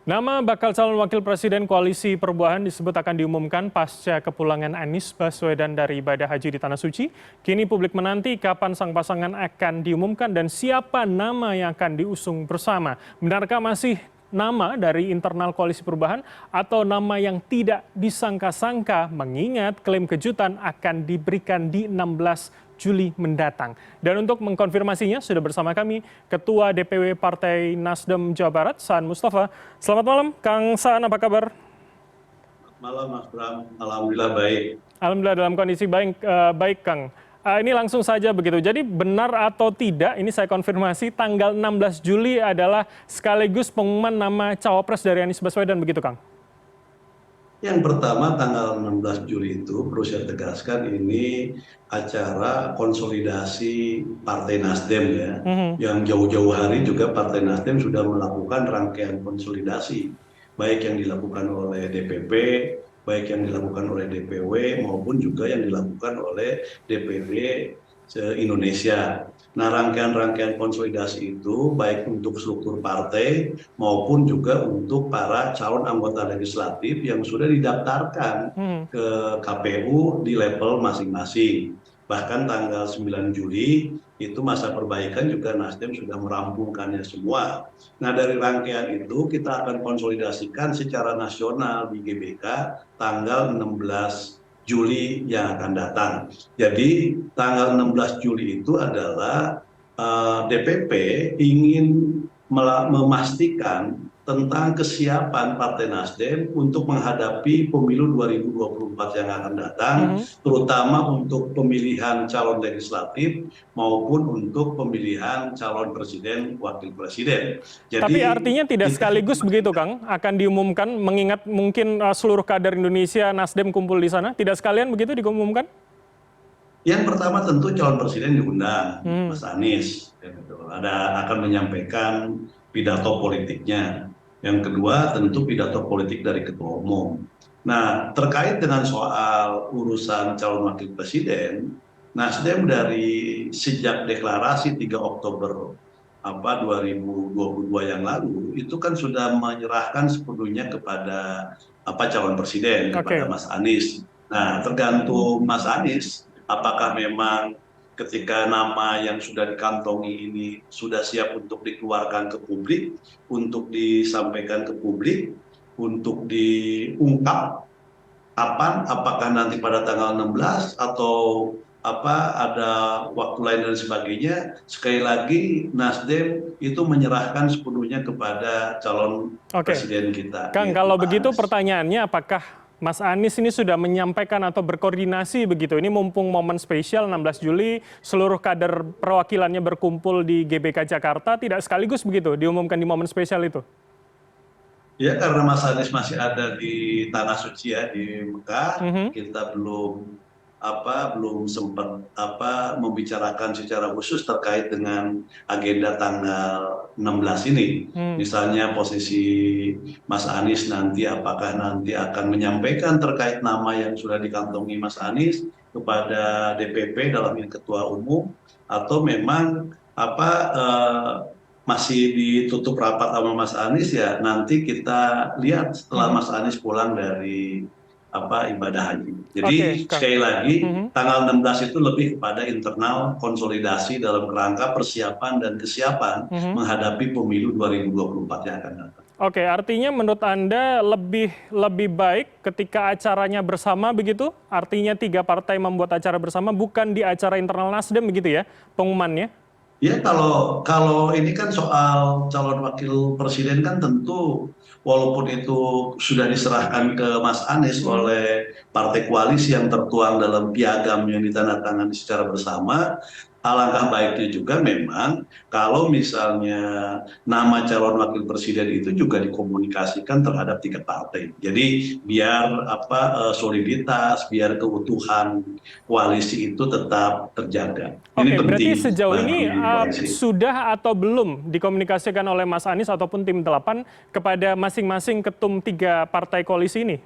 Nama bakal calon wakil presiden Koalisi Perubahan disebut akan diumumkan pasca kepulangan Anies Baswedan dari ibadah haji di Tanah Suci. Kini publik menanti kapan sang pasangan akan diumumkan dan siapa nama yang akan diusung bersama. Benarkah masih nama dari internal Koalisi Perubahan atau nama yang tidak disangka-sangka mengingat klaim kejutan akan diberikan di 16 Juli mendatang. Dan untuk mengkonfirmasinya sudah bersama kami Ketua DPW Partai Nasdem Jawa Barat, Saan Mustafa. Selamat malam, Kang Saan, apa kabar? Selamat malam, Mas Bram. Alhamdulillah baik. Alhamdulillah dalam kondisi baik, baik Kang. Ini langsung saja begitu. Jadi benar atau tidak, ini saya konfirmasi tanggal 16 Juli adalah sekaligus pengumuman nama cawapres dari Anies Baswedan, begitu Kang? Yang pertama tanggal 16 Juli itu perlu saya tegaskan ini acara konsolidasi Partai Nasdem ya. Yang jauh-jauh hari juga Partai Nasdem sudah melakukan rangkaian konsolidasi. Baik yang dilakukan oleh DPP, baik yang dilakukan oleh DPW maupun juga yang dilakukan oleh DPD se-Indonesia. Nah, rangkaian-rangkaian konsolidasi itu baik untuk struktur partai maupun juga untuk para calon anggota legislatif yang sudah didaftarkan ke KPU di level masing-masing. Bahkan tanggal 9 Juli itu masa perbaikan juga Nasdem sudah merampungkannya semua. Nah, dari rangkaian itu kita akan konsolidasikan secara nasional di GBK tanggal 16 Juli yang akan datang. Jadi tanggal 16 Juli itu adalah DPP ingin memastikan tentang kesiapan Partai Nasdem untuk menghadapi pemilu 2024 yang akan datang, terutama untuk pemilihan calon legislatif maupun untuk pemilihan calon presiden, wakil presiden. Tapi artinya tidak sekaligus begitu, Kang, akan diumumkan mengingat mungkin seluruh kader Indonesia Nasdem kumpul di sana, tidak sekalian begitu diumumkan? Yang pertama tentu calon presiden diundang, Mas Anies, akan menyampaikan pidato politiknya. Yang kedua tentu pidato politik dari ketua umum. Nah, terkait dengan soal urusan calon wakil presiden, Nasdem dari sejak deklarasi 3 Oktober 2022 yang lalu itu kan sudah menyerahkan sepenuhnya kepada calon presiden, kepada Mas Anies. Nah, tergantung Mas Anies apakah memang ketika nama yang sudah dikantongi ini sudah siap untuk dikeluarkan ke publik, untuk disampaikan ke publik, untuk diungkap kapan, apakah nanti pada tanggal 16 atau ada waktu lain dan sebagainya. Sekali lagi Nasdem itu menyerahkan sepenuhnya kepada calon presiden kita. Kang, kalau begitu pertanyaannya apakah Mas Anies ini sudah menyampaikan atau berkoordinasi begitu? Ini mumpung momen spesial 16 Juli, seluruh kader perwakilannya berkumpul di GBK Jakarta, tidak sekaligus begitu diumumkan di momen spesial itu? Ya, karena Mas Anies masih ada di Tanah Suci ya, di Mekah, kita belum sempat membicarakan secara khusus terkait dengan agenda tanggal 16 ini. Misalnya posisi Mas Anies nanti apakah nanti akan menyampaikan terkait nama yang sudah dikantongi Mas Anies kepada DPP dalam yang ketua umum, atau memang masih ditutup rapat sama Mas Anies ya, nanti kita lihat setelah Mas Anies pulang dari ibadah haji. Jadi sekali lagi tanggal 16 itu lebih kepada internal konsolidasi dalam kerangka persiapan dan kesiapan menghadapi pemilu 2024 yang akan datang. Oke, artinya menurut Anda lebih baik ketika acaranya bersama begitu? Artinya 3 partai membuat acara bersama bukan di acara internal Nasdem begitu ya pengumumannya? Ya, kalau ini kan soal calon wakil presiden kan tentu walaupun itu sudah diserahkan ke Mas Anies oleh partai koalisi yang tertuang dalam piagam yang ditandatangani secara bersama, alangkah baiknya juga memang kalau misalnya nama calon wakil presiden itu juga dikomunikasikan terhadap 3 partai. Jadi biar soliditas, biar keutuhan koalisi itu tetap terjaga. Oke, berarti sejauh ini sudah atau belum dikomunikasikan oleh Mas Anies ataupun tim 8 kepada masing-masing ketum 3 partai koalisi ini,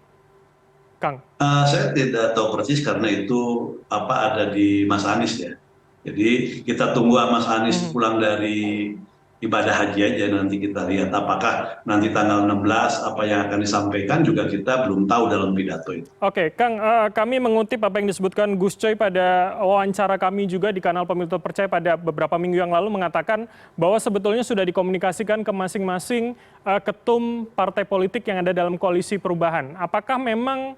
Kang? Saya tidak tahu persis karena itu ada di Mas Anies ya. Jadi kita tunggu Mas Anies pulang dari ibadah haji aja, nanti kita lihat apakah nanti tanggal 16 apa yang akan disampaikan juga kita belum tahu dalam pidato itu. Oke, Kang, kami mengutip apa yang disebutkan Gus Coy pada wawancara kami juga di kanal Pemilu Terpercaya pada beberapa minggu yang lalu mengatakan bahwa sebetulnya sudah dikomunikasikan ke masing-masing ketum partai politik yang ada dalam koalisi perubahan. Apakah memang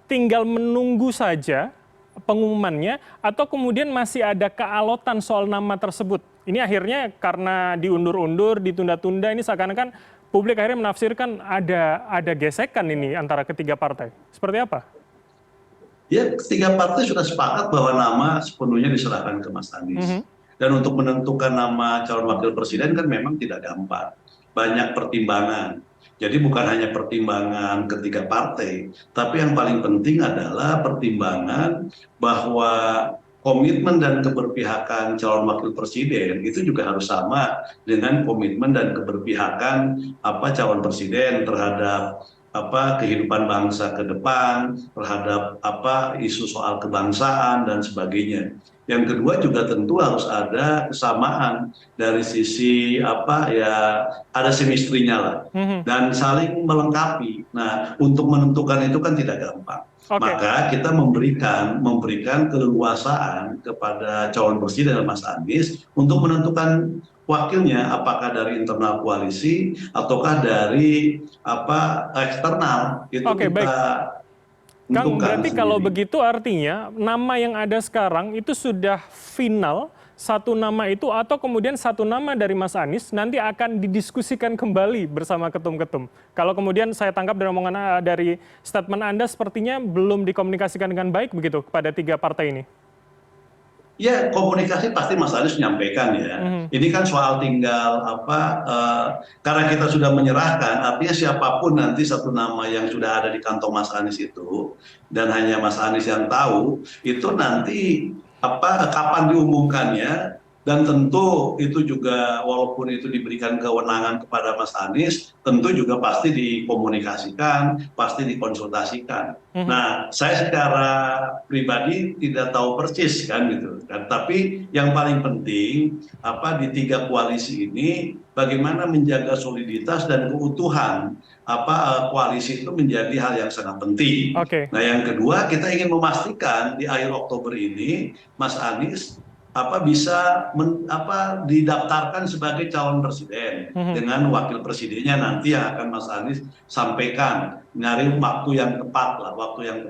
tinggal menunggu saja pengumumannya atau kemudian masih ada kealotan soal nama tersebut? Ini akhirnya karena diundur-undur, ditunda-tunda, ini seakan-akan publik akhirnya menafsirkan ada gesekan ini antara ketiga partai. Seperti apa? Ya, ketiga partai sudah sepakat bahwa nama sepenuhnya diserahkan ke Mas Anies. Dan untuk menentukan nama calon wakil presiden kan memang tidak gampang. Banyak pertimbangan. Jadi bukan hanya pertimbangan ketiga partai, tapi yang paling penting adalah pertimbangan bahwa komitmen dan keberpihakan calon wakil presiden itu juga harus sama dengan komitmen dan keberpihakan calon presiden terhadap kehidupan bangsa ke depan, terhadap isu soal kebangsaan dan sebagainya. Yang kedua juga tentu harus ada kesamaan dari sisi ada semistrinya lah dan saling melengkapi. Nah, untuk menentukan itu kan tidak gampang. Maka kita memberikan keleluasaan kepada calon presiden Mas Anies untuk menentukan wakilnya, apakah dari internal koalisi ataukah dari eksternal. Itu kita Kang, berarti kalau begitu artinya nama yang ada sekarang itu sudah final satu nama itu atau kemudian satu nama dari Mas Anies nanti akan didiskusikan kembali bersama ketum-ketum. Kalau kemudian saya tangkap dari omongan dari statement Anda sepertinya belum dikomunikasikan dengan baik begitu kepada tiga partai ini. Ya, komunikasi pasti Mas Anies menyampaikan ya. Ini kan soal tinggal karena kita sudah menyerahkan, artinya siapapun nanti satu nama yang sudah ada di kantong Mas Anies itu dan hanya Mas Anies yang tahu, itu nanti kapan diumumkannya. Dan tentu itu juga walaupun itu diberikan kewenangan kepada Mas Anies, tentu juga pasti dikomunikasikan, pasti dikonsultasikan. Nah, saya secara pribadi tidak tahu persis kan gitu kan. Tapi yang paling penting di tiga koalisi ini bagaimana menjaga soliditas dan keutuhan koalisi itu menjadi hal yang sangat penting. Nah, yang kedua kita ingin memastikan di akhir Oktober ini Mas Anies bisa didaftarkan sebagai calon presiden dengan wakil presidennya nanti yang akan Mas Anies sampaikan, nyari waktu yang tepat lah, waktu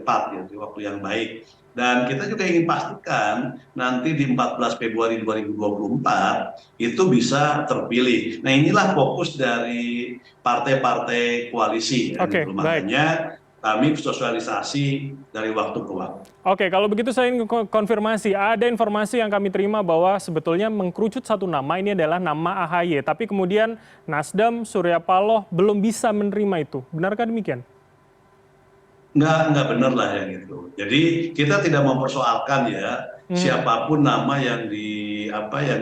yang baik. Dan kita juga ingin pastikan nanti di 14 Februari 2024 itu bisa terpilih. Nah, inilah fokus dari partai-partai koalisi. Makanya kami sosialisasi dari waktu ke waktu. Oke, kalau begitu saya ingin konfirmasi. Ada informasi yang kami terima bahwa sebetulnya mengkerucut satu nama, ini adalah nama AHY. Tapi kemudian Nasdem, Surya Paloh belum bisa menerima itu. Benarkah demikian? Nggak benar lah ya gitu. Jadi kita tidak mempersoalkan ya siapapun nama yang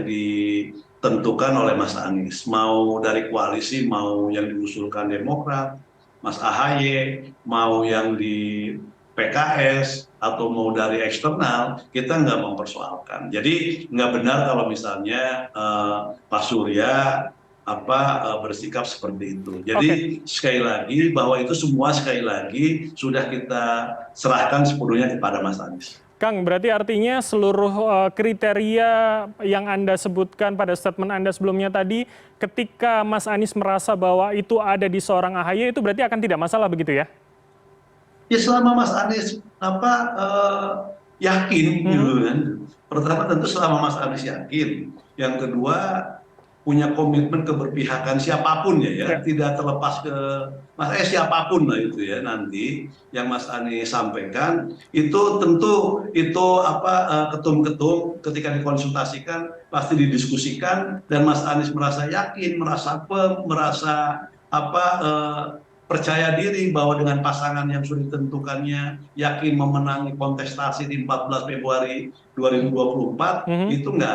ditentukan oleh Mas Anies. Mau dari koalisi, mau yang diusulkan Demokrat, Mas AHY, mau yang di PKS atau mau dari eksternal, kita nggak mempersoalkan. Jadi nggak benar kalau misalnya Pak Surya bersikap seperti itu. Jadi sekali lagi bahwa itu semua sekali lagi sudah kita serahkan sepenuhnya kepada Mas Anies. Kang, berarti artinya seluruh kriteria yang Anda sebutkan pada statement Anda sebelumnya tadi, ketika Mas Anies merasa bahwa itu ada di seorang AHY, itu berarti akan tidak masalah begitu ya? Ya selama Mas Anies yakin gitu kan. Pertama tentu selama Mas Anies yakin. Yang kedua punya komitmen keberpihakan siapapun ya, tidak terlepas ke siapapun lah itu ya nanti yang Mas Anies sampaikan itu tentu itu ketum-ketum ketika dikonsultasikan pasti didiskusikan dan Mas Anies merasa yakin, merasa firm, merasa percaya diri bahwa dengan pasangan yang sudah ditentukannya yakin memenangi kontestasi di 14 Februari 2024 itu nggak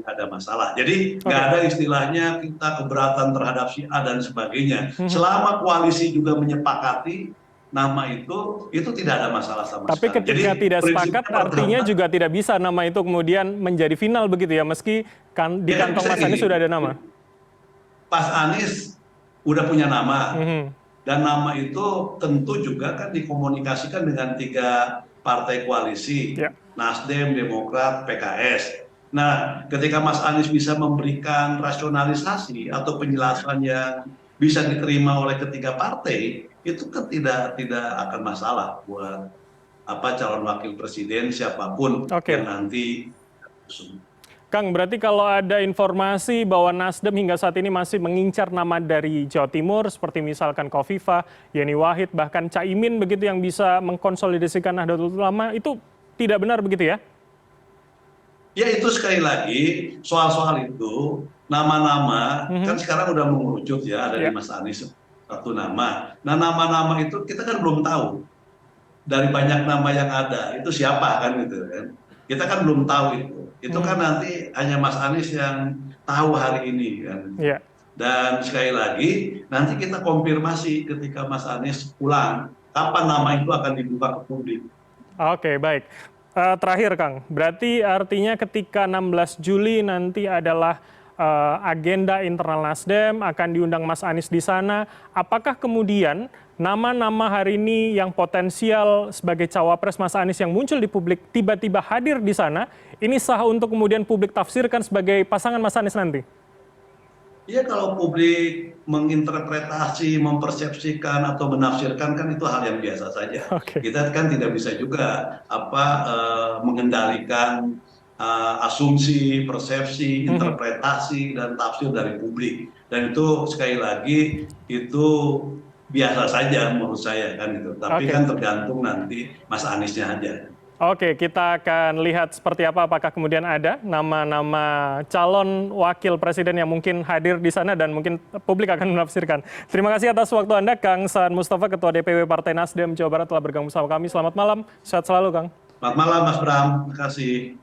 ada masalah. Jadi nggak ada istilahnya kita keberatan terhadap si A dan sebagainya. Selama koalisi juga menyepakati nama itu tidak ada masalah sama sekali. Tapi ketika tidak sepakat artinya juga tidak bisa nama itu kemudian menjadi final begitu ya, meski di kantong Mas Anies sudah ada nama. Mas Anies udah punya nama, Mhm. dan nama itu tentu juga kan dikomunikasikan dengan 3 partai koalisi, Ya. Nasdem, Demokrat, PKS. Nah, ketika Mas Anies bisa memberikan rasionalisasi atau penjelasan yang bisa diterima oleh ketiga partai, itu kan tidak akan masalah buat calon wakil presiden siapapun yang Oke. nanti usung. Kang, berarti kalau ada informasi bahwa Nasdem hingga saat ini masih mengincar nama dari Jawa Timur, seperti misalkan Kofifa, Yeni Wahid, bahkan Caimin begitu yang bisa mengkonsolidasikan Nahdlatul Ulama, itu tidak benar begitu ya? Ya itu sekali lagi soal-soal itu nama-nama kan Mhm. sekarang udah mengerucut ya, ada di Ya. Mas Anies satu nama. Nah nama-nama itu kita kan belum tahu dari banyak nama yang ada itu siapa kan gitu kan. Kita kan belum tahu itu. Itu kan Mhm. nanti hanya Mas Anies yang tahu hari ini kan. Ya. Dan sekali lagi nanti kita konfirmasi ketika Mas Anies pulang kapan nama itu akan dibuka ke publik. Oke, baik. Terakhir, Kang, berarti artinya ketika 16 Juli nanti adalah agenda internal Nasdem, akan diundang Mas Anies di sana. Apakah kemudian nama-nama hari ini yang potensial sebagai cawapres Mas Anies yang muncul di publik tiba-tiba hadir di sana, ini sah untuk kemudian publik tafsirkan sebagai pasangan Mas Anies nanti? Iya kalau publik menginterpretasi, mempersepsikan atau menafsirkan kan itu hal yang biasa saja. Oke. Kita kan tidak bisa juga mengendalikan asumsi, persepsi, Mhm. interpretasi dan tafsir dari publik. Dan itu sekali lagi itu biasa saja menurut saya kan itu. Tapi Oke. kan tergantung nanti Mas Aniesnya aja. Oke, kita akan lihat seperti apa, apakah kemudian ada nama-nama calon wakil presiden yang mungkin hadir di sana dan mungkin publik akan menafsirkan. Terima kasih atas waktu Anda, Kang Saan Mustafa, Ketua DPW Partai Nasdem Jawa Barat telah bergabung bersama kami. Selamat malam, sehat selalu, Kang. Selamat malam Mas Bram, terima kasih.